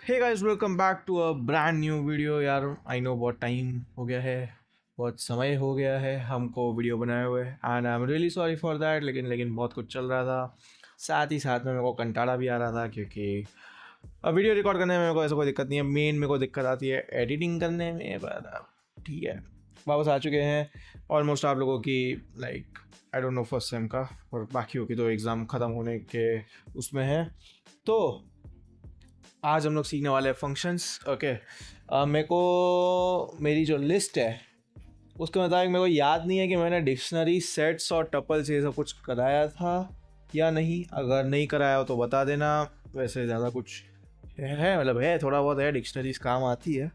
Hey guys, welcome back to a brand new video. यार I no बहुत time हो गया है, बहुत समय हो गया है हमको वीडियो बनाए हुए, and I am really sorry for that. लेकिन बहुत कुछ चल रहा था, साथ ही साथ में मेरे को कंटाला भी आ रहा था, क्योंकि अब वीडियो रिकॉर्ड करने में मेरे को ऐसा कोई दिक्कत नहीं है। मेन मेरे को दिक्कत आती है एडिटिंग करने में, पर ठीक है, वापस आ चुके हैं। ऑलमोस्ट आप लोगों की like I don't know first sem का, और बाकी की तो एग्ज़ाम ख़त्म होने के उसमें है। तो आज हम लोग सीखने वाले हैं फंक्शंस। ओके, मेरे को मेरी जो लिस्ट है उसके मुताबिक मेरे को याद नहीं है कि मैंने डिक्शनरी सेट्स और टपल्स ये सब कुछ कराया था या नहीं। अगर नहीं कराया हो तो बता देना। वैसे ज़्यादा कुछ है मतलब है, थोड़ा बहुत है, डिक्शनरीज काम आती है,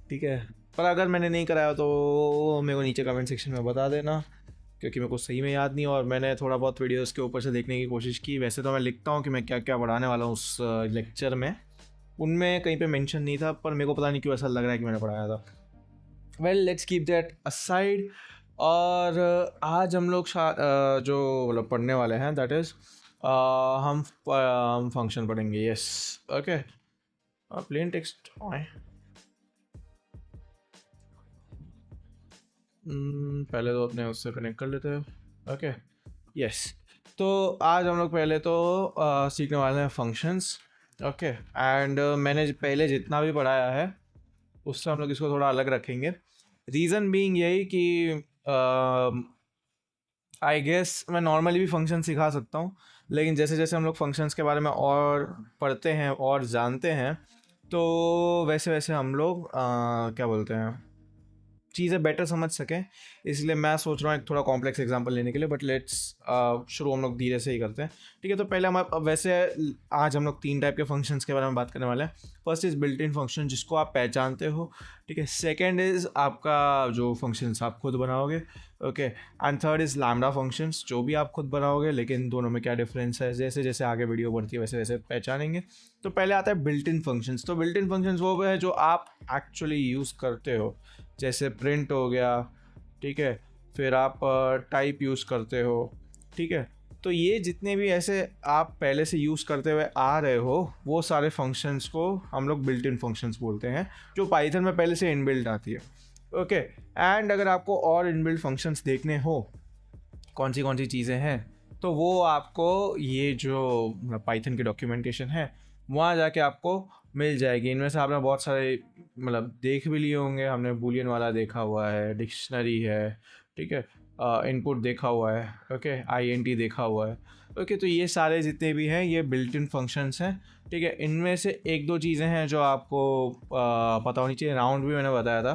ठीक है। पर अगर मैंने नहीं कराया हो तो मेरे को नीचे कमेंट सेक्शन में बता देना, क्योंकि मेरे को सही में याद नहीं। और मैंने थोड़ा बहुत वीडियोस के ऊपर से देखने की कोशिश की। वैसे तो मैं लिखता हूँ कि मैं क्या क्या पढ़ाने वाला हूँ उस लेक्चर में, उनमें कहीं पे मेंशन नहीं था, पर मेरे को पता नहीं क्यों ऐसा लग रहा है कि मैंने पढ़ाया था। Well, let's keep that aside. और आज हम लोग जो मतलब पढ़ने वाले हैं, दैट इज़ हम फंक्शन पढ़ेंगे। Yes, okay. प्लेन टेक्स्ट पहले तो अपने उससे कनेक्ट कर लेते हैं। Okay, yes. तो आज हम लोग पहले तो सीखने वाले हैं फंक्शंस। ओके, एंड मैंने पहले जितना भी पढ़ाया है उससे हम लोग इसको थोड़ा अलग रखेंगे। रीज़न बीइंग यही कि आई गेस मैं नॉर्मली भी फंक्शन सिखा सकता हूँ, लेकिन जैसे जैसे हम लोग फंक्शंस के बारे में और पढ़ते हैं और जानते हैं, तो वैसे वैसे हम लोग क्या बोलते हैं, चीज़ें बेटर समझ सकें। इसलिए मैं सोच रहा हूँ एक थोड़ा कॉम्प्लेक्स एग्जांपल लेने के लिए, बट लेट्स शुरू हम लोग धीरे से ही करते हैं, ठीक है। तो पहले हम वैसे आज हम लोग 3 टाइप के फंक्शंस के बारे में बात करने वाले हैं। First is built in function, जिसको आप पहचानते हो, ठीक है। सेकेंड इज़ आपका जो फंक्शंस आप खुद बनाओगे, okay. And third is lambda functions, जो भी आप खुद बनाओगे, लेकिन दोनों में क्या डिफरेंस है, जैसे जैसे आगे वीडियो बढ़ती है वैसे वैसे पहचानेंगे। तो पहले आता है बिल्ट इन फंक्शंस। तो बिल्ट इन फंक्शंस वो है जो आप एक्चुअली यूज़ करते हो, जैसे प्रिंट हो गया, ठीक है। फिर आप टाइप यूज़ करते हो, ठीक है। तो ये जितने भी ऐसे आप पहले से यूज़ करते हुए आ रहे हो, वो सारे फंक्शंस को हम लोग बिल्ट इन फंक्शंस बोलते हैं, जो पाइथन में पहले से इनबिल्ट आती है, ओके। एंड अगर आपको और इनबिल्ट फंक्शंस देखने हो कौन सी चीज़ें हैं, तो वो आपको ये जो पाइथन की डॉक्यूमेंटेशन है वहाँ जाके आपको मिल जाएगी। इनमें से आपने बहुत सारे मतलब देख भी लिए होंगे। हमने बूलियन वाला देखा हुआ है, डिक्शनरी है, ठीक है, इनपुट देखा हुआ है, ओके, आईएनटी देखा हुआ है, ओके। तो ये सारे जितने भी हैं ये बिल्ट इन फंक्शंस हैं, ठीक है। इनमें से एक दो चीज़ें हैं जो आपको पता होनी चाहिए। राउंड भी मैंने बताया था,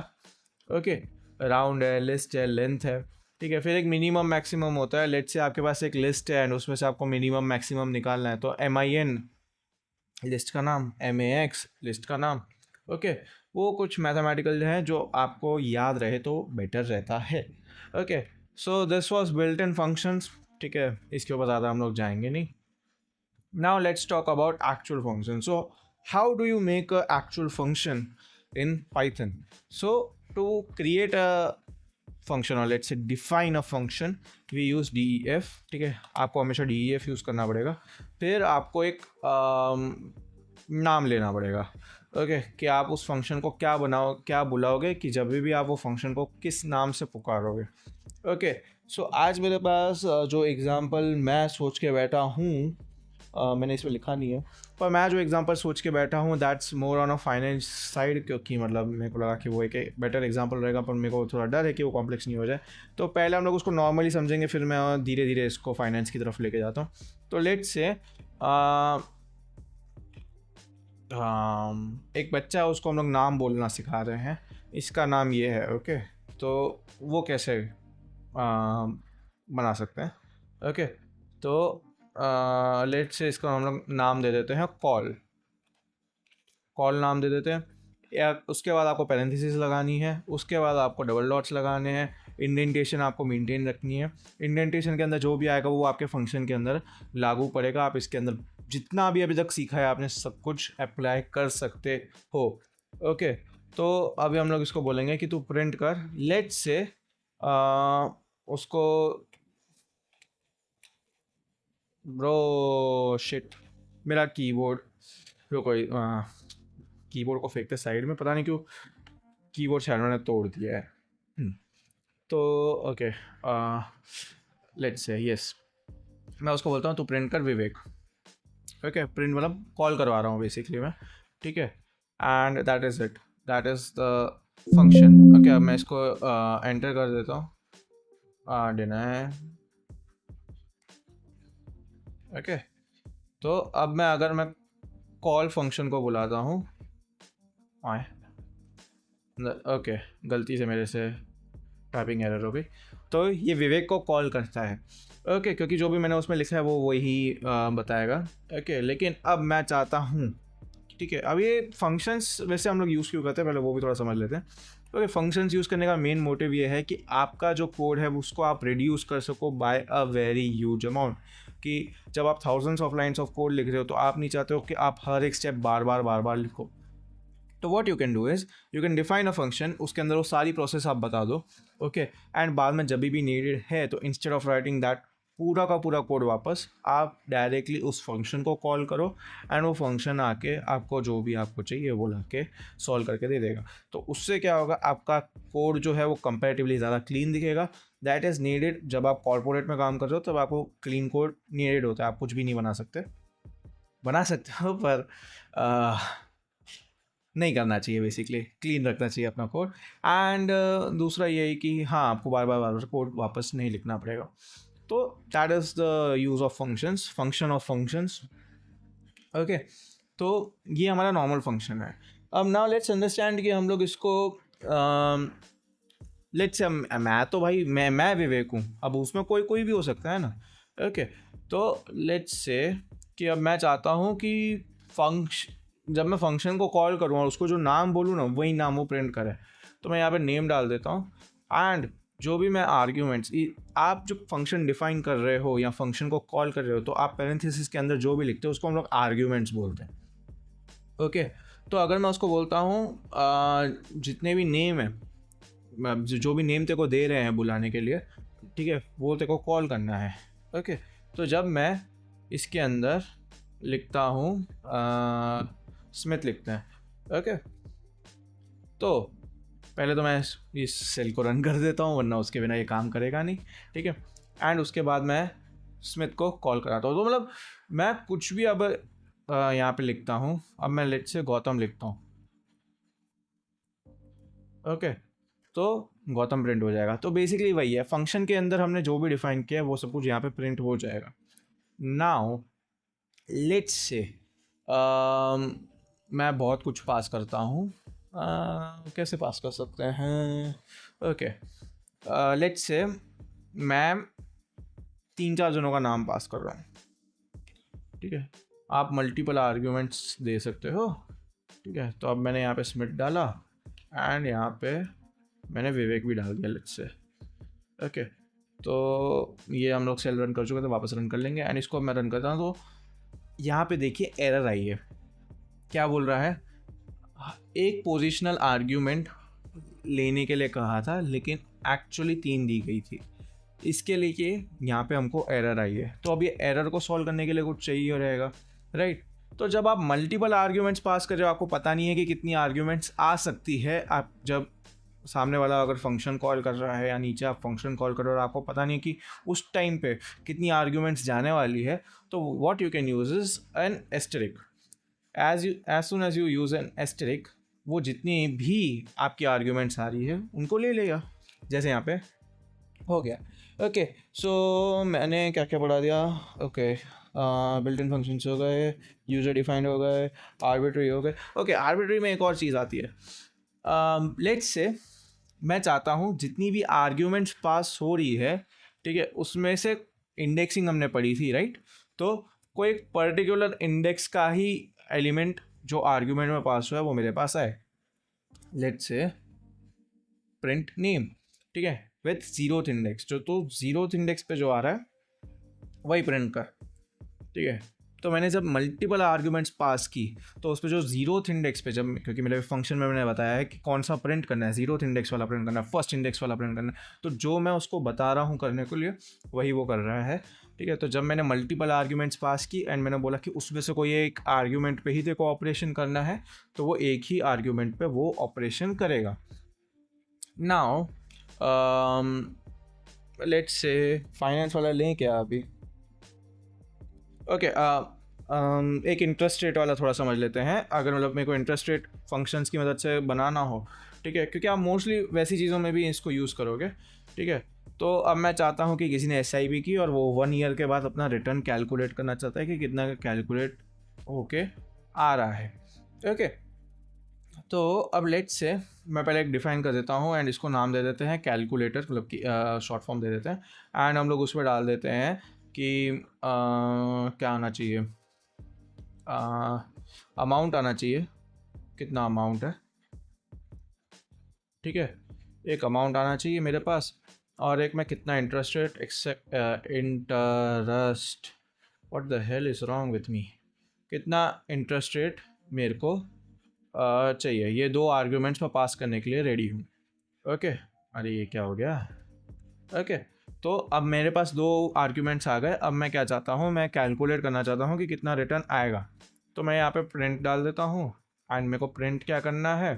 ओके। राउंड है, लिस्ट है, लेंथ है, ठीक है। फिर एक मिनिमम मैक्सिमम होता है। लेट्स से आपके पास एक लिस्ट है एंड उसमें से आपको मिनिमम मैक्सिमम निकालना है, तो MIN लिस्ट का नाम, MAX लिस्ट का नाम, ओके। वो कुछ मैथमेटिकल है जो आपको याद रहे तो बेटर रहता है, okay. So this was built in functions, ठीक है। इसके ऊपर ज़्यादा हम लोग जाएंगे नहीं। Now let's talk about actual function. So how do you make a actual function in Python? So to create a function, or let's say define a function, we use DEF, ठीक है। आपको हमेशा DEF यूज़ करना पड़ेगा। फिर आपको एक नाम लेना पड़ेगा, ओके, कि आप उस फंक्शन को क्या बुलाओगे, कि जब भी आप वो फंक्शन को किस नाम से पुकारोगे, ओके। सो आज मेरे पास जो एग्ज़ाम्पल मैं सोच के बैठा हूँ, मैंने इसमें लिखा नहीं है, पर मैं जो एग्जांपल सोच के बैठा हूँ that's more on a finance side, क्योंकि मतलब मेरे को लगा कि वो एक बेटर एग्जांपल रहेगा, पर मेरे को थोड़ा डर है कि वो कॉम्प्लेक्स नहीं हो जाए। तो पहले हम लोग उसको नॉर्मली समझेंगे, फिर मैं धीरे धीरे इसको फाइनेंस की तरफ लेके जाता हूँ। तो लेट्स से एक बच्चा है, उसको हम लोग नाम बोलना सिखा रहे हैं। इसका नाम ये है, ओके। तो वो कैसे बना सकते हैं, ओके। तो लेट से इसको हम लोग नाम दे देते हैं कॉल नाम दे देते हैं। या उसके बाद आपको पैरेंथेसिस लगानी है, उसके बाद आपको डबल डॉट्स लगाने हैं, इंडेंटेशन आपको मेंटेन रखनी है। इंडेंटेशन के अंदर जो भी आएगा वो आपके फंक्शन के अंदर लागू पड़ेगा। आप इसके अंदर जितना भी अभी तक सीखा है आपने सब कुछ अप्लाई कर सकते हो, ओके। तो अभी हम लोग इसको बोलेंगे कि तू प्रिंट कर, लेट से उसको ब्रो शिट, मेरा कीबोर्ड, रुको, कीबोर्ड को फेंकते साइड में, पता नहीं क्यों कीबोर्ड शैडो ने तोड़ दिया है। तो ओके, लेट्स से यस, मैं उसको बोलता हूँ तू प्रिंट कर विवेक। ओके, प्रिंट मतलब कॉल करवा रहा हूँ बेसिकली मैं, ठीक है। And that is it, that is the function. Okay, अब मैं इसको एंटर कर देता हूँ, डिनाई। ओके, तो अब मैं अगर मैं कॉल फंक्शन को बुलाता हूँ, आए, ओके, गलती से मेरे से टाइपिंग एरर हो गई, तो ये विवेक को कॉल करता है। ओके, क्योंकि जो भी मैंने उसमें लिखा है वो वही बताएगा। ओके, लेकिन अब मैं चाहता हूँ, ठीक है, अब ये फंक्शंस वैसे हम लोग यूज़ क्यों करते हैं पहले वो भी थोड़ा समझ लेते हैं। ओके, फंक्शंस यूज़ करने का मेन मोटिव ये है कि आपका जो कोड है उसको आप रिड्यूस कर सको by a very huge amount. कि जब आप thousands of lines of code लिख रहे हो तो आप नहीं चाहते हो कि आप हर एक स्टेप बार बार लिखो। तो what you can do is you can define a function, उसके अंदर वो सारी प्रोसेस आप बता दो। ओके, एंड बाद में जब भी नीडेड है तो इंस्टेड ऑफ राइटिंग दैट पूरा का पूरा कोड वापस, आप डायरेक्टली उस फंक्शन को कॉल करो एंड वो फंक्शन आके आपको जो भी आपको चाहिए वो ला के सॉल्व करके दे देगा। तो उससे क्या होगा, आपका कोड जो है वो कंपैरेटिवली ज़्यादा क्लीन दिखेगा। दैट इज़ नीडेड, जब आप कॉर्पोरेट में काम कर रहे हो तब आपको क्लीन कोड नीडेड होता है। आप कुछ भी नहीं बना सकते हो पर नहीं करना चाहिए, बेसिकली क्लीन रखना चाहिए अपना कोड। एंड दूसरा ये है कि हाँ, आपको बार बार कोड वापस नहीं लिखना पड़ेगा। तो that is the use of functions, function of functions. Okay, तो ये हमारा नॉर्मल फंक्शन है। अब नाउ लेट्स अंडरस्टैंड कि हम लोग इसको लेट्स से मैं तो भाई मैं विवेक हूँ, अब उसमें कोई भी हो सकता है ना। ओके, तो लेट्स से कि अब मैं चाहता हूँ कि जब मैं फंक्शन को कॉल करूँ और उसको जो नाम बोलूँ ना वही नाम वो प्रिंट करे। तो मैं यहाँ पे नेम डाल देता हूँ एंड जो भी मैं आर्ग्यूमेंट्स, आप जो फंक्शन डिफाइन कर रहे हो या फंक्शन को कॉल कर रहे हो तो आप पैरेंथेसिस के अंदर जो भी लिखते हो उसको हम लोग आर्ग्यूमेंट्स बोलते हैं। ओके, तो अगर मैं उसको बोलता हूँ जितने भी नेम है, जो भी नेम तेरे को दे रहे हैं बुलाने के लिए, ठीक है, वो तेरे को कॉल करना है। ओके, तो जब मैं इसके अंदर लिखता हूँ स्मिथ लिखते हैं। ओके, तो पहले तो मैं इस सेल को रन कर देता हूँ वरना उसके बिना ये काम करेगा नहीं, ठीक है। एंड उसके बाद मैं स्मिथ को कॉल कराता हूँ। तो मतलब मैं कुछ भी अब यहाँ पे लिखता हूँ, अब मैं लेट से गौतम लिखता हूँ। ओके, तो गौतम प्रिंट हो जाएगा। तो बेसिकली वही है, फंक्शन के अंदर हमने जो भी डिफाइन किया है वो सब कुछ यहाँ पे प्रिंट हो जाएगा। नाउ लेट्स से मैं बहुत कुछ पास करता हूँ, कैसे पास कर सकते हैं। ओके, लेट्स से मैं 3-4 जनों का नाम पास कर रहा हूँ, ठीक है। आप मल्टीपल आर्ग्यूमेंट्स दे सकते हो, ठीक है। तो अब मैंने यहाँ पे स्मिथ डाला एंड यहाँ पे मैंने विवेक भी डाल दिया, लेट्स से। ओके, तो ये हम लोग सेल रन कर चुके थे, वापस रन कर लेंगे एंड इसको मैं रन करता हूँ। तो यहाँ पे देखिए एरर आई है। क्या बोल रहा है, एक पोजिशनल आर्ग्यूमेंट लेने के लिए कहा था लेकिन एक्चुअली 3 दी गई थी, इसके लिए यहाँ पे हमको एरर आई है। तो अब ये एरर को सॉल्व करने के लिए कुछ चाहिए रहेगा, राइट। तो जब आप मल्टीपल आर्ग्यूमेंट्स पास कर रहे हो, आपको पता नहीं है कि कितनी आर्ग्यूमेंट्स आ सकती है। आप जब सामने वाला अगर फंक्शन कॉल कर रहा है या नीचे आप फंक्शन कॉल कर रहे हो और आपको पता नहीं है कि उस टाइम पे कितनी आर्ग्यूमेंट्स जाने वाली है, तो what you can use is an asterisk. As soon as you use an asterisk, वो जितनी भी आपकी आर्ग्यूमेंट्स आ रही है उनको ले लेगा। जैसे यहाँ पे हो गया। ओके, सो मैंने क्या क्या पढ़ा दिया। ओके, बिल्ट इन फंक्शंस हो गए, यूज़र डिफाइंड हो गए, आर्बिट्री हो गए। ओके, आर्बिट्री में एक और चीज़ आती है। लेट्स से मैं चाहता हूँ जितनी भी आर्ग्यूमेंट्स पास हो रही है, ठीक है, उसमें से इंडेक्सिंग हमने पढ़ी थी, राइट। तो कोई एक पर्टिकुलर इंडेक्स का ही एलिमेंट जो आर्ग्यूमेंट में पास हुआ है वो मेरे पास आए। लेट्स से प्रिंट नेम, ठीक है, विथ 0th इंडेक्स। जो तो 0th इंडेक्स पे जो आ रहा है वही प्रिंट कर, ठीक है। तो मैंने जब मल्टीपल आर्ग्यूमेंट्स पास की तो उस पर जो जीरोथ इंडेक्स पे, जब क्योंकि मेरे फंक्शन में मैंने बताया है कि कौन सा प्रिंट करना है, जीरोथ इंडेक्स वाला प्रिंट करना है, फर्स्ट इंडेक्स वाला प्रिंट करना है, तो जो मैं उसको बता रहा हूँ करने के लिए वही वो कर रहा है। ठीक है, तो जब मैंने मल्टीपल आर्ग्यूमेंट्स पास की एंड मैंने बोला कि उसमें से कोई एक आर्ग्यूमेंट पे ही तेरे को ऑपरेशन करना है, तो वो एक ही आर्ग्यूमेंट पे वो ऑपरेशन करेगा। नाउ लेट्स से फाइनेंस वाला लें क्या अभी? ओके, एक इंटरेस्ट रेट वाला थोड़ा समझ लेते हैं। अगर मतलब मेरे को इंटरेस्ट रेट फंक्शंस की मदद से बनाना हो, ठीक है, क्योंकि आप मोस्टली वैसी चीज़ों में भी इसको यूज़ करोगे। ठीक है, तो अब मैं चाहता हूँ कि किसी ने SIP की और वो 1 ईयर के बाद अपना रिटर्न कैलकुलेट करना चाहता है कि कितना कैलकुलेट होके आ रहा है। ओके, तो अब लेट्स से मैं पहले एक डिफाइन कर देता हूँ एंड इसको नाम दे देते हैं कैलकुलेटर, मतलब कि शॉर्ट फॉर्म दे देते हैं एंड हम लोग उस पर डाल देते हैं कि क्या आना चाहिए, अमाउंट आना चाहिए, कितना अमाउंट है। ठीक है, एक अमाउंट आना चाहिए मेरे पास और एक मैं कितना interest rate interest what the hell is wrong with me, कितना इंटरेस्ट रेट मेरे को चाहिए। ये दो आर्ग्यूमेंट्स मैं पास करने के लिए रेडी हूँ। ओके, अरे ये क्या हो गया? ओके, तो अब मेरे पास दो आर्ग्यूमेंट्स आ गए। अब मैं क्या चाहता हूँ, मैं कैलकुलेट करना चाहता हूँ कि कितना रिटर्न आएगा। तो मैं यहाँ पे प्रिंट डाल देता हूँ एंड मेरे को प्रिंट क्या करना है,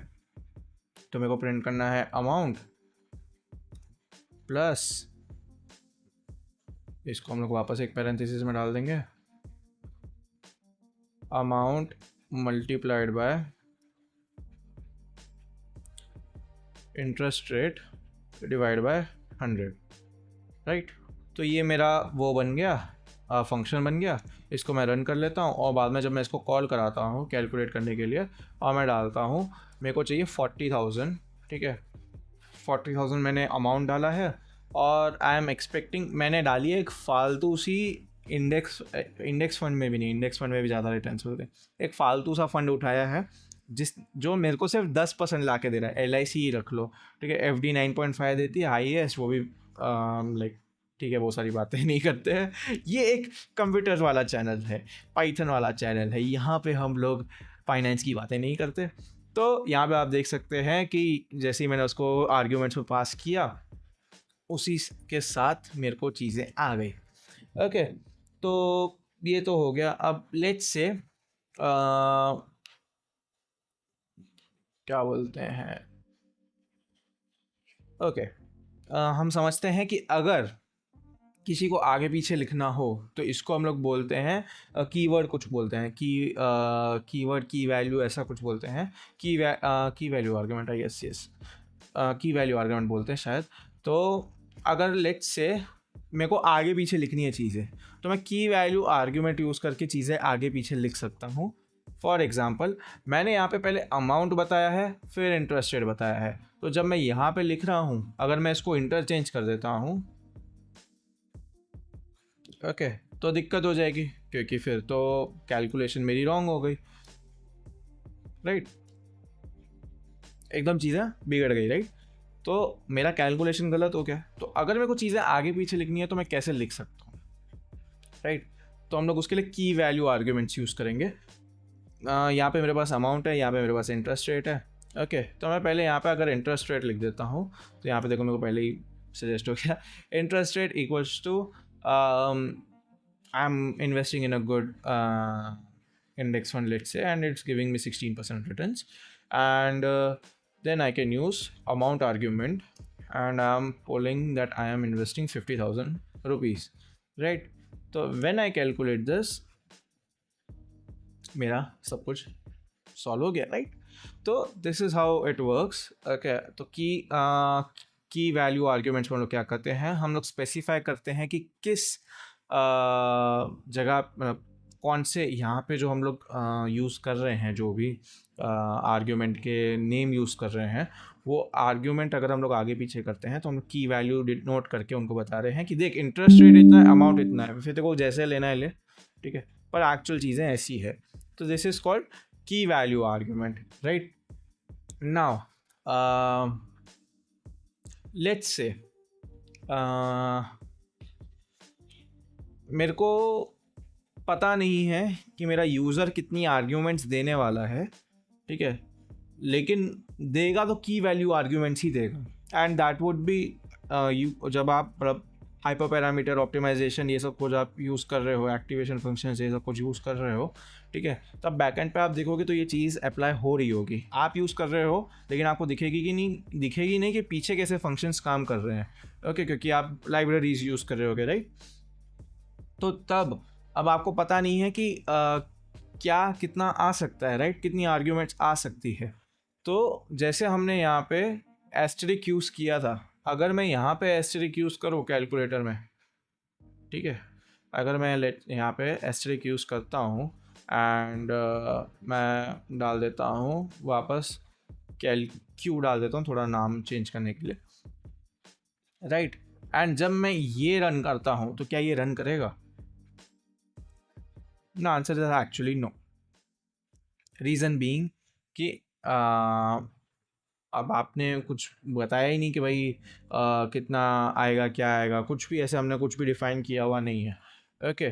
तो मेरे को प्रिंट करना है अमाउंट प्लस, इसको हम लोग वापस एक पैरेंथेसिस में डाल देंगे, amount multiplied by interest rate divide by 100, right. तो ये मेरा वो बन गया, फंक्शन बन गया। इसको मैं रन कर लेता हूँ और बाद में जब मैं इसको कॉल कराता हूँ कैलकुलेट करने के लिए और मैं डालता हूँ मेरे को चाहिए 40,000। ठीक है, 40,000 मैंने अमाउंट डाला है और आई एम एक्सपेक्टिंग, मैंने डाली है एक फालतू सी इंडेक्स फंड में भी नहीं, इंडेक्स फंड में भी ज़्यादा रिटर्न्स होते हैं, एक फालतू सा फंड उठाया है जो मेरे को सिर्फ 10% ला के दे रहा है। LIC ही रख लो, ठीक है, FD 9.5 देती है, हाईएस्ट, वो भी लाइक ठीक है, वो सारी बातें नहीं करते हैं। ये एक कंप्यूटर वाला चैनल है, पाइथन वाला चैनल है, यहाँ पे हम लोग फाइनेंस की बातें नहीं करते। तो यहाँ पे आप देख सकते हैं कि जैसे ही मैंने उसको आर्ग्यूमेंट्स में पास किया उसी के साथ मेरे को चीज़ें आ गई। ओके, तो ये तो हो गया। अब लेट्स से क्या बोलते हैं, ओके, हम समझते हैं कि अगर किसी को आगे पीछे लिखना हो तो इसको हम लोग बोलते हैं कीवर्ड, कुछ बोलते हैं कि कीवर्ड की वैल्यू, ऐसा कुछ बोलते हैं key value argument, I guess, yes, key value argument बोलते हैं शायद। तो अगर लेट्स से मेरे को आगे पीछे लिखनी है चीज़ें तो मैं की वैल्यू आर्ग्यूमेंट यूज़ करके चीज़ें आगे पीछे लिख सकता हूँ। फॉर एग्ज़ाम्पल, मैंने यहाँ पे पहले अमाउंट बताया है, फिर इंटरेस्ट रेट बताया है, तो जब मैं यहाँ पे लिख रहा हूँ अगर मैं इसको इंटरचेंज कर देता हूँ, ओके, तो दिक्कत हो जाएगी क्योंकि फिर तो कैलकुलेशन मेरी रॉन्ग हो गई, राइट, एकदम चीज़ें बिगड़ गई, राइट। तो मेरा कैलकुलेशन गलत हो गया। तो अगर मेरे को चीज़ें आगे पीछे लिखनी है तो मैं कैसे लिख सकता हूँ, राइट। तो हम लोग उसके लिए की वैल्यू आर्ग्यूमेंट्स यूज़ करेंगे। यहाँ पे मेरे पास अमाउंट है, यहाँ पे मेरे पास इंटरेस्ट रेट है। ओके, तो मैं पहले यहाँ पे अगर इंटरेस्ट रेट लिख देता हूँ तो यहाँ पे देखो मेरे को पहले ही सजेस्ट हो गया, interest rate equals to I am investing in a good index fund, let's say, and it's giving me 16% returns, and then I can use amount argument and I'm pulling that I am investing 50,000 rupees, right? So when I calculate this, मेरा सब कुछ solve हो गया, right. तो this is how it works. Okay, तो की value arguments में हम लोग क्या करते हैं, हम लोग स्पेसिफाई करते हैं कि किस जगह, मतलब कौन से यहाँ पे जो हम लोग यूज़ कर रहे हैं, जो भी आर्ग्यूमेंट के नेम यूज़ कर रहे हैं, वो आर्ग्यूमेंट अगर हम लोग आगे पीछे करते हैं तो हम लोग की वैल्यू नोट करके उनको बता रहे हैं कि देख इंटरेस्ट रेट इतना है, अमाउंट इतना है, फिर देखो जैसे लेना है ले, ठीक है, पर एक्चुअल चीज़ें ऐसी है। तो दिस इज़ कॉल्ड की value argument, right. Now let's say मेरे को पता नहीं है कि मेरा यूज़र कितनी आर्ग्यूमेंट्स देने वाला है, ठीक है, लेकिन देगा तो की वैल्यू आर्ग्यूमेंट्स ही देगा। एंड दैट वुड बी जब आप हाइपर पैरामीटर ऑप्टिमाइजेशन ये सब कुछ आप यूज़ कर रहे हो, एक्टिवेशन फंक्शन ये सब कुछ यूज़ कर रहे हो, ठीक है, तब बैकएंड पे आप देखोगे तो ये चीज़ अप्लाई हो रही होगी। आप यूज़ कर रहे हो लेकिन आपको दिखेगी नहीं कि पीछे कैसे फंक्शंस काम कर रहे हैं, ओके, क्योंकि आप लाइब्रेरीज यूज़ कर रहे होगे, राइट। तो तब अब आपको पता नहीं है कि क्या कितना आ सकता है, राइट, कितनी आर्ग्यूमेंट्स आ सकती है। तो जैसे हमने यहाँ पे एस्टेरिक यूज़ किया था, अगर मैं यहाँ पे एस्टेरिक यूज़ करूँ कैलकुलेटर में, ठीक है, अगर मैं यहाँ पे एस्टेरिक यूज़ करता हूँ एंड मैं डाल देता हूँ वापस क्यू डाल देता हूँ थोड़ा नाम चेंज करने के लिए, राइट। एंड जब मैं ये रन करता हूँ तो क्या ये रन करेगा? No, answer is actually no. Reason being कि अब आपने कुछ बताया ही नहीं कि भाई कितना आएगा, क्या आएगा, कुछ भी ऐसे हमने कुछ भी डिफाइन किया हुआ नहीं है, ओके।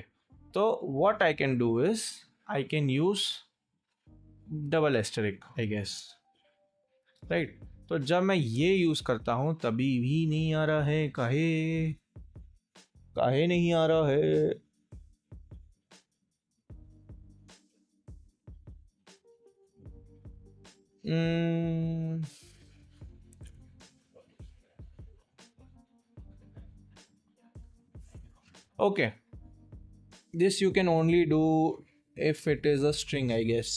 तो what I can do is I can use double asterisk, I guess, right. तो जब मैं ये यूज़ करता हूँ तभी भी नहीं आ रहा है, काहे काहे नहीं आ रहा है? Okay, this you can only do if it is a string, I guess.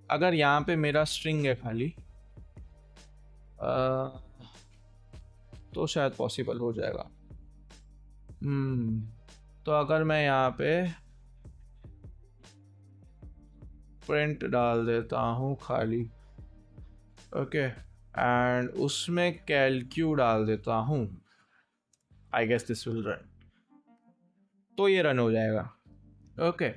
अगर यहाँ पे मेरा string है खाली तो शायद पॉसिबल हो जाएगा। तो अगर मैं यहाँ पे प्रिंट डाल देता हूँ खाली, ओके, एंड उसमें कैलक्यू डाल देता हूँ, I guess this will run, तो ये रन हो जाएगा, ओके।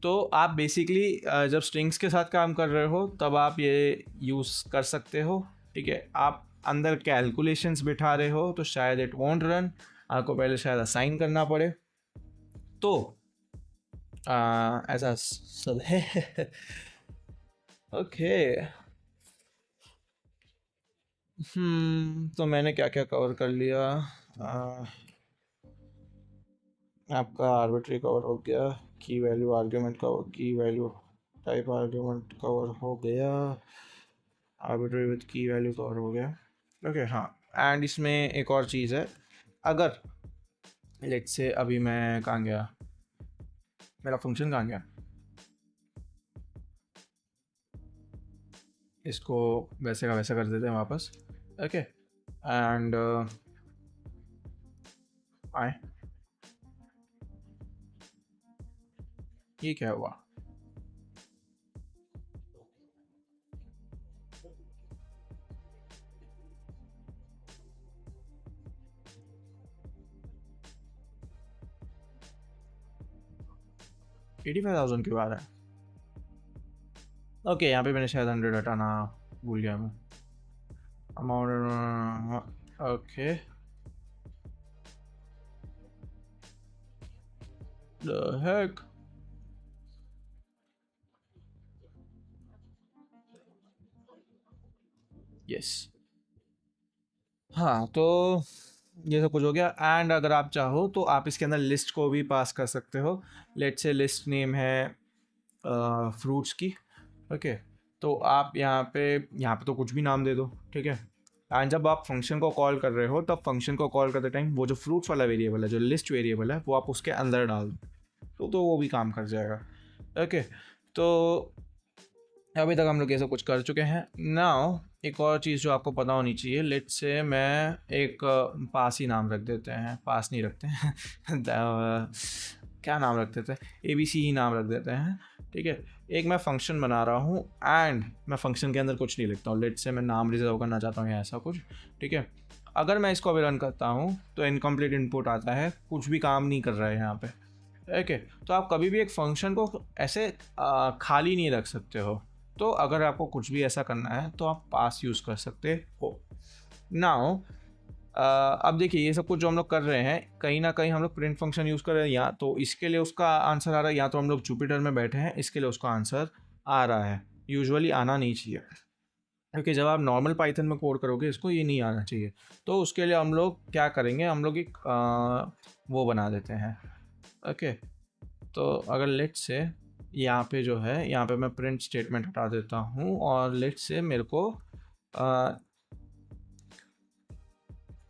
तो आप बेसिकली जब स्ट्रिंग्स के साथ काम कर रहे हो तब आप ये यूज़ कर सकते हो, ठीक है। आप अंदर कैलकुलेशंस बिठा रहे हो तो शायद इट वोंट रन, आपको पहले शायद असाइन करना पड़े, तो ऐसा सब है। ओके, तो मैंने क्या क्या कवर कर लिया? आपका आर्बिट्री कवर हो गया, की वैल्यू आर्ग्यूमेंट कवर, की वैल्यू टाइप आर्ग्यूमेंट कवर हो गया, आर्बिट्री विद की वैल्यू कवर हो गया, ओके। हाँ, एंड इसमें एक और चीज़ है, अगर लेट्स से अभी मैं कहाँ गया, मेरा फंक्शन कहाँ गया, इसको वैसे का वैसा कर देते हैं वापस, ओके। एंड आए, ये क्या हुआ? $85,000 क्यों आ रहा है? ओके, यहाँ पे मैंने शायद 100 हटाना भूल गया मैं, amount, okay, the heck, yes. हाँ, तो ये सब कुछ हो गया। एंड अगर आप चाहो तो आप इसके अंदर लिस्ट को भी पास कर सकते हो, लेट्स से लिस्ट नेम है फ्रूट्स की, ओके। तो आप यहाँ पे तो कुछ भी नाम दे दो, ठीक है। एंड जब आप फंक्शन को कॉल कर रहे हो तब फंक्शन को कॉल करते टाइम वो जो फ्रूट्स वाला वेरिएबल है, जो लिस्ट वेरिएबल है, वो आप उसके अंदर डाल दो, तो वो भी काम कर जाएगा, ओके। तो अभी तक हम लोग ये सब कुछ कर चुके हैं। नाउ एक और चीज़ जो आपको पता होनी चाहिए, लेट्स से मैं एक पास ही नाम रख देते हैं, पास नहीं रखते हैं क्या नाम रख देते हैं, ABC ही नाम रख देते हैं, ठीक है। एक मैं फंक्शन बना रहा हूँ एंड मैं फंक्शन के अंदर कुछ नहीं लिखता हूँ, लेट्स से मैं नाम रिजर्व करना चाहता हूँ या ऐसा कुछ, ठीक है। अगर मैं इसको अभी रन करता हूँ तो इनकम्प्लीट इनपुट आता है, कुछ भी काम नहीं कर रहा है यहाँ पे, ओके। तो आप कभी भी एक फंक्शन को ऐसे खाली नहीं रख सकते हो, तो अगर आपको कुछ भी ऐसा करना है तो आप पास यूज़ कर सकते हो। नाउ अब देखिए ये सब कुछ जो हम लोग कर रहे हैं, कहीं ना कहीं हम लोग प्रिंट फंक्शन यूज़ कर रहे हैं, या तो इसके लिए उसका आंसर आ रहा है, या तो हम लोग जुपिटर में बैठे हैं इसके लिए उसका आंसर आ रहा है। यूजुअली आना नहीं चाहिए, क्योंकि जब आप नॉर्मल पाइथन में कोड करोगे इसको ये नहीं आना चाहिए। तो उसके लिए हम लोग क्या करेंगे, हम लोग एक वो बना देते हैं। ओके, तो अगर लेट से यहाँ पे जो है, यहाँ पे मैं प्रिंट स्टेटमेंट हटा देता हूँ, और लेट से मेरे को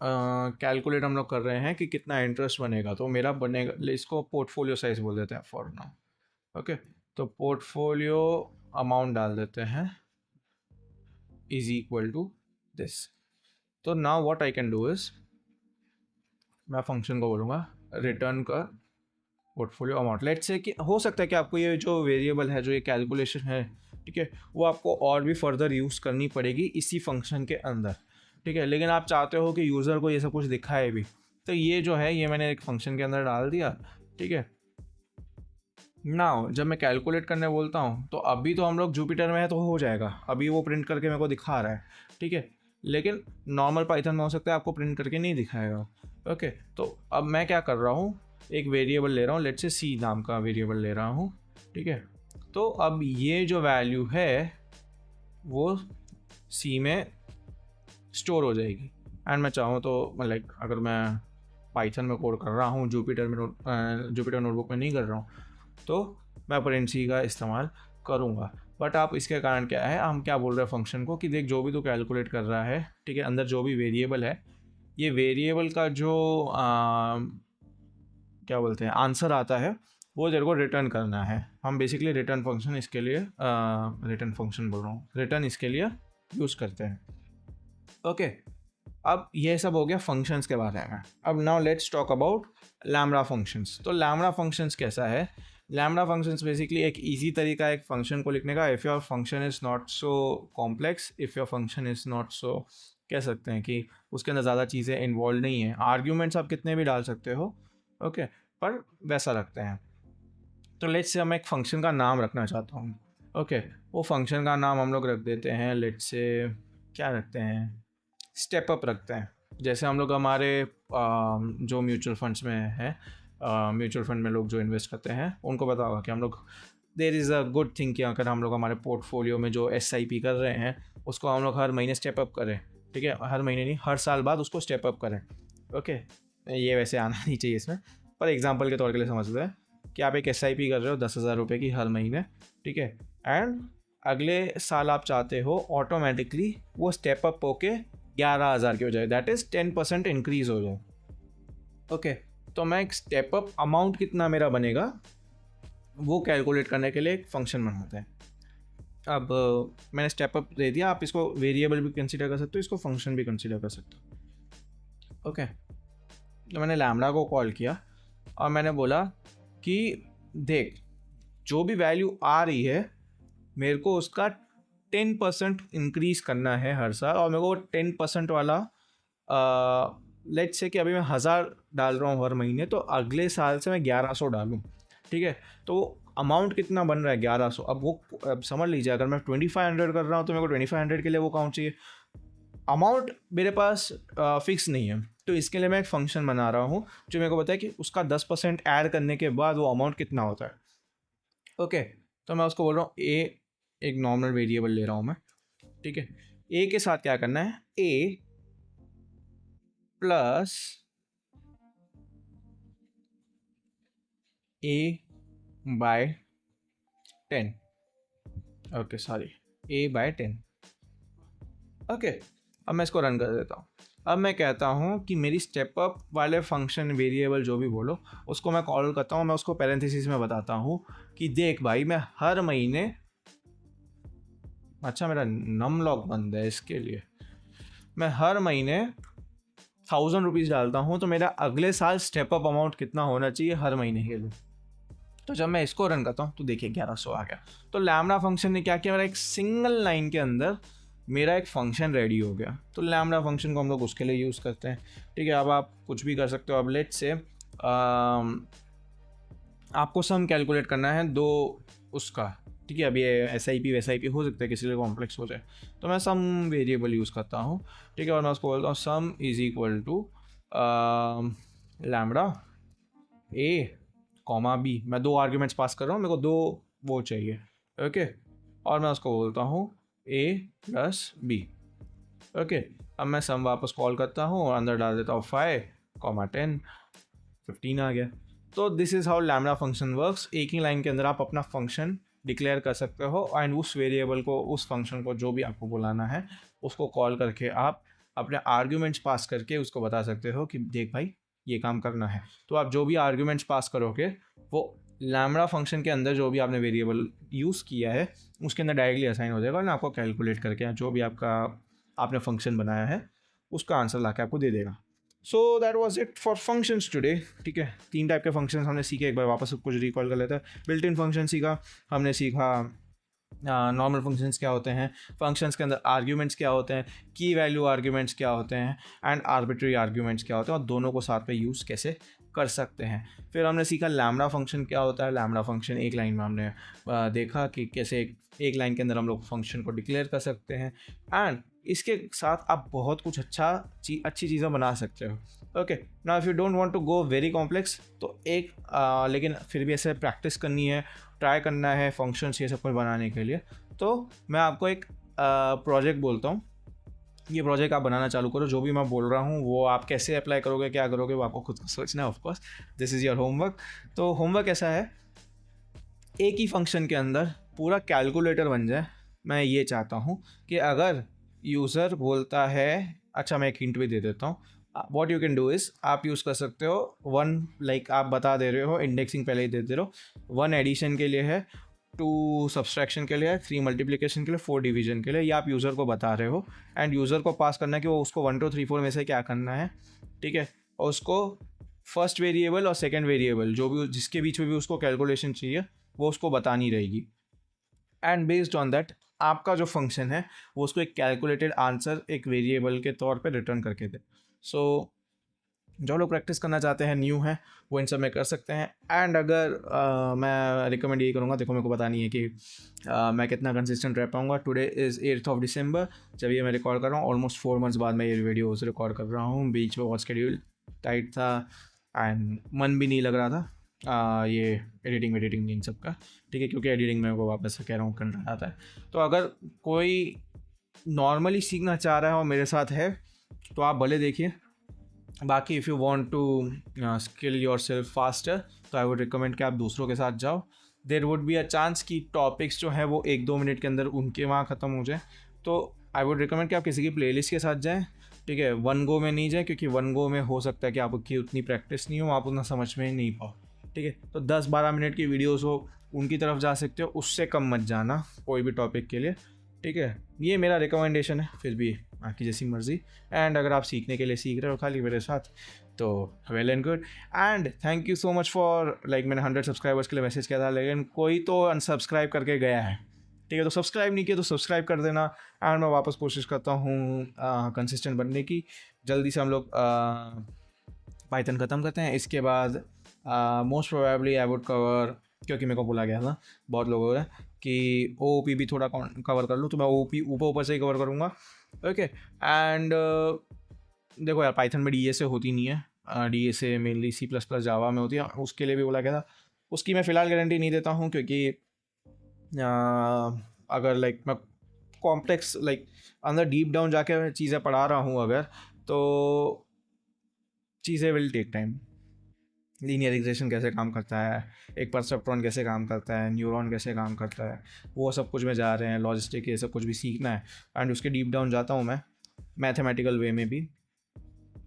कैलकुलेट हम लोग कर रहे हैं कि कितना इंटरेस्ट बनेगा, तो मेरा बनेगा, इसको पोर्टफोलियो साइज बोल देते हैं फॉर नाउ। ओके, तो पोर्टफोलियो अमाउंट डाल देते हैं इज इक्वल टू दिस। तो now what I can do is, मैं फंक्शन को बोलूँगा रिटर्न कर पोर्टफोलियो अमाउंट। लेट से कि हो सकता है कि आपको ये जो वेरिएबल है, जो ये कैलकुलेशन है, ठीक है, वो आपको और भी फर्दर यूज़ करनी पड़ेगी इसी फंक्शन के अंदर, ठीक है। लेकिन आप चाहते हो कि यूज़र को ये सब कुछ दिखाए भी, तो ये जो है ये मैंने एक फंक्शन के अंदर डाल दिया, ठीक है। नाउ जब मैं कैलकुलेट करने बोलता हूँ, तो अभी तो हम लोग जुपिटर में है तो हो जाएगा, अभी वो प्रिंट करके मेरे को दिखा रहा है, ठीक है। लेकिन नॉर्मल पाइथन में हो सकता है आपको प्रिंट करके नहीं दिखाएगा। ओके, तो अब मैं क्या कर रहा हूँ, एक वेरिएबल ले रहा हूँ, लेट से सी नाम का वेरिएबल ले रहा हूँ, ठीक है। तो अब ये जो वैल्यू है वो सी में स्टोर हो जाएगी। एंड मैं चाहूँ तो लाइक अगर मैं पाइथन में कोड कर रहा हूँ, जुपिटर नोटबुक में नहीं कर रहा हूँ, तो मैं प्रिंट सी का इस्तेमाल करूँगा। बट आप इसके कारण क्या है, हम क्या बोल रहे हैं फंक्शन को कि देख जो भी तू कैलकुलेट कर रहा है, ठीक है, अंदर जो भी वेरिएबल है, ये वेरिएबल का जो क्या बोलते हैं आंसर आता है वो तेरे को रिटर्न करना है। हम बेसिकली रिटर्न फंक्शन इसके लिए रिटर्न फंक्शन बोल रहा हूँ, रिटर्न इसके लिए यूज़ करते हैं। ओके, अब ये सब हो गया फंक्शंस के बारे में। अब now let's talk about lambda functions. तो लैम्बडा फंक्शंस कैसा है, लैम्बडा फंक्शंस बेसिकली एक इजी तरीका है एक फंक्शन को लिखने का। If your function is not so complex, if your function is not so, कह सकते हैं कि उसके अंदर ज़्यादा चीज़ें इन्वॉल्व नहीं हैं, आर्ग्यूमेंट्स आप कितने भी डाल सकते हो, ओके, पर वैसा रखते हैं। तो लेट्स से मैं एक फंक्शन का नाम रखना चाहता हूँ, ओके, वो फंक्शन का नाम हम लोग रख देते हैं, लेट्स से क्या रखते हैं, स्टेप अप रखते हैं। जैसे हम लोग हमारे जो म्यूचुअल फंड्स में है, म्यूचुअल फंड में लोग जो इन्वेस्ट करते हैं उनको पता होगा कि हम लोग there is a good thing कि अगर हम लोग हमारे पोर्टफोलियो में जो SIP कर रहे हैं उसको हम लोग हर महीने स्टेप अप करें, ठीक है, हर महीने नहीं, हर साल बाद उसको स्टेप अप करें। ओके, ये वैसे आना नहीं चाहिए इसमें, पर एग्जांपल के तौर के लिए समझते हैं कि आप एक SIP कर रहे हो 10,000 रुपये की हर महीने, ठीक है, एंड अगले साल आप चाहते हो ऑटोमेटिकली वो स्टेप अप होके 11,000 की हो जाए, दैट इज़ 10% इंक्रीज़ हो जाए। ओके, तो मैं एक स्टेप अप अमाउंट कितना मेरा बनेगा वो कैलकुलेट करने के लिए एक फंक्शन बनाते हैं। अब मैंने स्टेप अप दे दिया, आप इसको वेरिएबल भी कंसीडर कर सकते हो, इसको फंक्शन भी कंसीडर कर सकते हो। ओके, तो मैंने लैम्बडा को कॉल किया और मैंने बोला कि देख जो भी वैल्यू आ रही है मेरे को उसका 10% इंक्रीज़ करना है हर साल, और मेरे को 10% वाला लेट्स से कि अभी मैं 1,000 डाल रहा हूँ हर महीने, तो अगले साल से मैं 1,100 डालूँ, ठीक है। तो अमाउंट कितना बन रहा है 1,100। अब समझ लीजिए अगर मैं 2,500 कर रहा हूँ तो मेरे को 2,500 के लिए वो काउंट चाहिए। अमाउंट मेरे पास फिक्स नहीं है, तो इसके लिए मैं एक फंक्शन बना रहा हूँ जो मेरे को बताए कि उसका 10% ऐड करने के बाद वो अमाउंट कितना होता है। ओके, तो मैं उसको बोल रहा हूँ ए, एक नॉर्मल वेरिएबल ले रहा हूँ मैं, ठीक है। ए के साथ क्या करना है, ए प्लस ए बाय 10, ओके सॉरी, ए बाय 10। ओके, अब मैं इसको रन कर देता हूँ। अब मैं कहता हूँ कि मेरी स्टेप अप वाले फंक्शन वेरिएबल जो भी बोलो उसको मैं कॉल करता हूँ, मैं उसको पैरेंथेसिस में बताता हूँ कि देख भाई मैं हर महीने, अच्छा मेरा नम लॉग बंद है इसके लिए, मैं हर महीने 1,000 रुपीज़ डालता हूँ, तो मेरा अगले साल स्टेप अप अमाउंट कितना होना चाहिए हर महीने के लिए। तो जब मैं इसको रन करता हूँ तो देखिए 1,100 आ गया। तो लैम्बडा फंक्शन ने क्या किया, मेरा एक सिंगल लाइन के अंदर मेरा एक फंक्शन रेडी हो गया। तो लैम्बडा फंक्शन को हम लोग उसके लिए यूज़ करते हैं, ठीक है। अब आप कुछ भी कर सकते हो। अब लेट्स से आपको सम कैलकुलेट करना है दो उसका, ठीक है। अब ये SIP वैसाइपी हो सकता है किसी लिए कॉम्प्लेक्स हो जाए, तो मैं सम वेरिएबल यूज़ करता हूँ, ठीक है। और मैं उसको बोलता हूँ sum is equal to lambda A comma B। मैं 2 आर्ग्यूमेंट्स पास कर रहा हूँ, मेरे को 2 वो चाहिए, ओके। और मैं उसको बोलता हूँ A प्लस B, ओके। अब मैं सम वापस कॉल करता हूँ और अंदर डाल देता हूँ 5 कॉमा 10, 15 आ गया। तो this is how lambda function works. एक ही लाइन के अंदर आप अपना फंक्शन डिक्लेयर कर सकते हो एंड उस वेरिएबल को, उस फंक्शन को जो भी आपको बुलाना है उसको कॉल करके आप अपने आर्ग्यूमेंट्स पास करके उसको बता सकते हो कि देख भाई ये काम करना है। तो आप जो भी आर्ग्यूमेंट्स पास करोगे वो लैम्बडा फंक्शन के अंदर जो भी आपने वेरिएबल यूज़ किया है उसके अंदर डायरेक्टली असाइन हो जाएगा और आपको कैलकुलेट करके जो भी आपने फंक्शन बनाया है उसका आंसर ला के आपको दे देगा। So that was it for functions today, ठीक है। 3 टाइप के फंक्शंस हमने सीखे, एक बार वापस कुछ रिकॉल कर लेते हैं। बिल्ट इन फंक्शन सीखा, हमने सीखा नॉर्मल फंक्शंस क्या होते हैं, फंक्शंस के अंदर आर्ग्यूमेंट्स क्या होते हैं, की वैल्यू आर्ग्यूमेंट्स क्या होते हैं एंड आर्बिट्री आर्ग्यूमेंट्स क्या होते हैं और दोनों को साथ में यूज़ कैसे कर सकते हैं। फिर हमने सीखा लैम्बडा फंक्शन क्या होता है। लैम्बडा फंक्शन एक लाइन में हमने देखा कि कैसे एक लाइन के अंदर हम लोग फंक्शन को डिक्लेयर कर सकते हैं एंड इसके साथ आप बहुत कुछ अच्छी चीज़ें बना सकते हो, okay. Now if you don't want to go very complex तो लेकिन फिर भी ऐसे प्रैक्टिस करनी है, ट्राई करना है फंक्शंस ये सब कुछ बनाने के लिए, तो मैं आपको एक प्रोजेक्ट बोलता हूँ। ये प्रोजेक्ट आप बनाना चालू करो, जो भी मैं बोल रहा हूँ वो आप कैसे अप्लाई करोगे, क्या करोगे, वो आपको खुद को सोचना है। Of course this is your homework. तो होमवर्क ऐसा है, एक ही फंक्शन के अंदर पूरा कैलकुलेटर बन जाए। मैं ये चाहता हूँ कि अगर यूज़र बोलता है, अच्छा मैं एक हिंट भी दे देता हूँ, what you can do is आप यूज़ कर सकते हो 1, लाइक आप बता दे रहे हो, इंडेक्सिंग पहले ही दे दे रहे हो, 1 एडिशन के लिए है, 2 सब्सट्रैक्शन के लिए है, 3 मल्टीप्लिकेशन के लिए, 4 डिवीजन के लिए। ये आप यूज़र को बता रहे हो एंड यूज़र को पास करना है कि वो उसको 1 2 3 4 में से क्या करना है, ठीक है। और उसको फर्स्ट वेरिएबल और सेकेंड वेरिएबल जो भी जिसके बीच में भी उसको कैलकुलेशन चाहिए वो उसको बतानी रहेगी एंड बेस्ड ऑन दैट आपका जो फंक्शन है वो उसको एक कैलकुलेटेड आंसर एक वेरिएबल के तौर पे रिटर्न करके दे। सो जो लोग प्रैक्टिस करना चाहते हैं, न्यू है, वो इन सब में कर सकते हैं। एंड अगर मैं रिकमेंड यही करूँगा, देखो मेरे को पता नहीं है कि मैं कितना कंसिस्टेंट रह पाऊँगा। Today is 8th of December जब ये मैं रिकॉर्ड कर रहा हूँ, ऑलमोस्ट 4 months बाद मैं ये वीडियोस रिकॉर्ड कर रहा हूँ। बीच में बहुत शेड्यूल टाइट था एंड मन भी नहीं लग रहा था ये एडिटिंग इन सब का, ठीक है, क्योंकि एडिटिंग में वो वापस से कह रहा हूँ कंटेंट आता है। तो अगर कोई नॉर्मली सीखना चाह रहा है और मेरे साथ है तो आप भले देखिए। बाकी if you want to skill yourself faster तो आई वुड रिकमेंड कि आप दूसरों के साथ जाओ। There would be a chance कि टॉपिक्स जो है वो 1-2 मिनट के अंदर उनके वहाँ ख़त्म हो जाए, तो आई वुड रिकमेंड कि आप किसी की प्लेलिस्ट के साथ जाएं, ठीक है। 1 गो में नहीं जाए, क्योंकि 1 गो में हो सकता है कि आपकी उतनी प्रैक्टिस नहीं हो, आप उतना समझ में नहीं पाओ, ठीक है। तो 10-12 मिनट की वीडियोज़ हो उनकी तरफ जा सकते हो, उससे कम मत जाना कोई भी टॉपिक के लिए, ठीक है। ये मेरा रिकमेंडेशन है, फिर भी आपकी जैसी मर्ज़ी। एंड अगर आप सीखने के लिए सीख रहे हो खाली मेरे साथ तो well and good. And thank you so much for, like मैंने 100 सब्सक्राइबर्स के लिए मैसेज किया था लेकिन कोई तो अनसब्सक्राइब करके गया है, ठीक है। तो सब्सक्राइब नहीं किया तो सब्सक्राइब कर देना एंड मैं वापस कोशिश करता हूँ कंसिस्टेंट बनने की। जल्दी से हम लोग पाइथन ख़त्म करते हैं, इसके बाद most probably I would cover, क्योंकि मेरे को बोला गया था बहुत लोगों ने कि OOP भी थोड़ा कवर कर लूँ, तो मैं OOP ऊपर से ही कवर करूँगा, ओके। एंड देखो यार, पाइथन में DSA होती नहीं है, DSA मेनली C++ जावा में होती है, उसके लिए भी बोला गया था। उसकी मैं फ़िलहाल गारंटी नहीं देता हूँ, क्योंकि अगर लाइक मैं कॉम्प्लेक्स लाइक अंदर डीप डाउन जाके चीज़ें पढ़ा रहा हूँ अगर, तो चीज़ें will take time. Linear regression कैसे काम करता है, एक परसेप्ट्रॉन कैसे काम करता है, न्यूरॉन कैसे काम करता है, वो सब कुछ में जा रहे हैं, लॉजिस्टिक ये सब कुछ भी सीखना है एंड उसके डीप डाउन जाता हूँ मैं मैथमेटिकल वे में भी,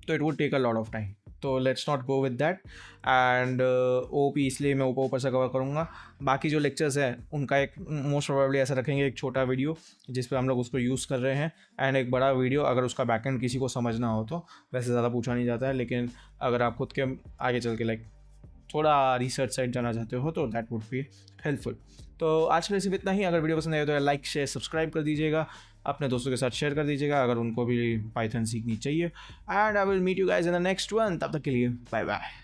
तो it would take a lot of time. तो let's not go with that and OOP इसलिए मैं ऊपर से कवर करूँगा। बाकी जो लेक्चर्स हैं उनका एक मोस्ट प्रोबेबली ऐसा रखेंगे, एक छोटा वीडियो जिस पे हम लोग उसको यूज़ कर रहे हैं एंड एक बड़ा वीडियो अगर उसका बैकएंड किसी को समझना हो तो। वैसे ज़्यादा पूछा नहीं जाता है, लेकिन अगर आप खुद के आगे चल के लाइक थोड़ा रिसर्च साइड जाना चाहते हो तो दैट वुड बी हेल्पफुल। तो आज के लिए सिर्फ इतना ही। अगर वीडियो पसंद आए तो लाइक शेयर सब्सक्राइब कर दीजिएगा, अपने दोस्तों के साथ शेयर कर दीजिएगा अगर उनको भी पाइथन सीखनी चाहिए। And I will meet you guys in the next one. तब तक के लिए बाय बाय।